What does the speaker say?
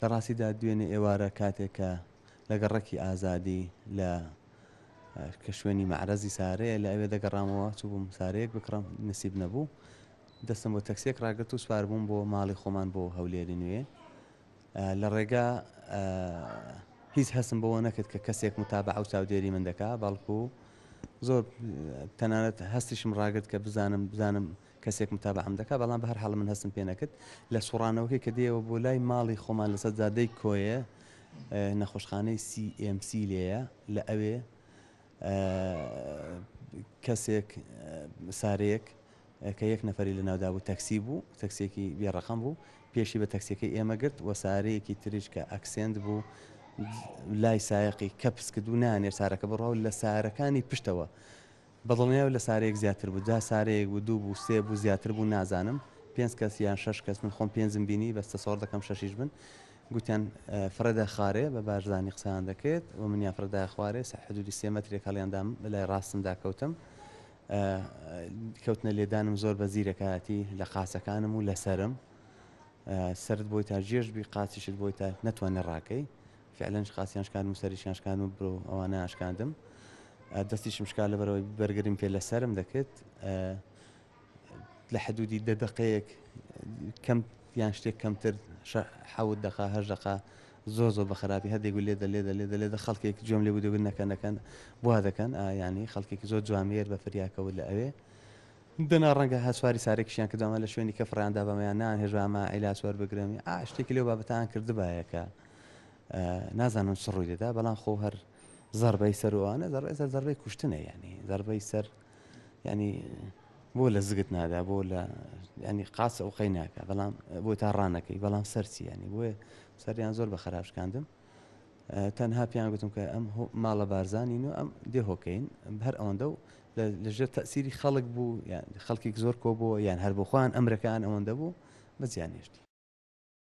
لە ڕاستیدا دوێنێ ئێوارە کاتێک کە لەگەڕێکی ئازادی لە کە شوێنی مەعرەزی سارەیە لە ئەوێ دەگەڕامەوە چوو بووم سارەیەک بکڕم نسیب نەبوو دەستم بۆ تەکسێک ڕاگرت و سوار بووم بۆ ماڵی خۆمان بۆ هەولێری نوێ لە ڕێگا هیچ هەستم بەوە نەکرد کە کەسێک متابعە و چاودێری من دەکا بەڵکو زۆر تەنانەت هەستیشم ڕاگرت کە بزانم کەسێک متابعەم دەکا بەڵام بە هەر حاڵ من هەستم پێ نەکرد لە سوڕانەوەکەی کە دێەوە بۆ لای ماڵی خۆمان لەسەر جادەی کۆیە نەخۆشخانەی CMC لێیە لە ئەوێ کەسێک سارەیەک کە یەک نەفەری لە ناودا بوو تەکسی بوو تەکسێکی بێڕەقەم بوو پێشی بە تەکسیەکەی ئێمە گرت و سارەیەکی تریش کە ئەکسێنت بوو لای سایقی کەپس کرد و نانێ سارەکە بڕاو لە سارەکانی پشتەوە بەدڵنیاو لە سارەیەک زیاتر بوو جا سارەیەک بوو دوو بوو سێ بوو زیاتر بوو نازانم 5 کەس یان 6 کەس من خۆم پێنجم بینی بەستە سۆڕ دەکەم شەشیش بن گوتیان فرەدە خارێ بە باشزانانی قسەیان دەکرێت و منیان فرەدای خوارێ حدودی 3 مەترێک هەڵیاندام لای ڕاستمدا کەوتم کەوتنە لێدانم زۆر بە زیرەکەتی لە قاسەکانم و لەسرم سرد بۆی تا ژێژبی قاچیشت بۆی تا نەتوانێ ڕاکەی فعلەنج قاسییان شکان و سەریشیان شکان و برۆ ئەوانە ئاشکاندم دەستیشم شکال لە بەرەوەی بەرگریم پێ لە سرم دەکرد لە حدودی 10 دقەیەک کەم یان شتێک کەمتر 7 دقە 8 دقە زۆ بە خراپی هەردێک لێدە خەڵکێک گوێم لێ بوو دەگوت نەکەن بوا دەکەن ینی خەڵکێکی زۆر جوامێر بە فریاکەوت لە ئەوێ دنا ڕەنگە هەسواری سارێکیشیان کردەوە لە شوێنی کە فڕیاندا بەمەیان نان هێژوامە ئەیلا سوار بگرێمی شتێکی لێو بابەتان کردبایەکە نازانم چ ڕووی دەدا بەڵام خۆ هەر زەربەی سەروانە زەربەی کوشتنە ینی زەربەی سەر ینی بۆ لە زگت نادا بۆ لە ینی قاچە و قەی ناکە بەڵام بۆی تا ڕانەکەی بەڵام سەرچی ینی بۆیە سەریان زۆر بە خراپشکاندم تەنها پیان گوتم کە ئەم ماڵە بارزانین و ئەم دێهۆکەین هەر ئەوەندە و لەژێر تەسیری خەڵک بوو یان خەڵکی زۆر کۆ بووە یان هەر بۆ خۆیان ئەمرەکان ئەوەندە بوو بە زیانێشتی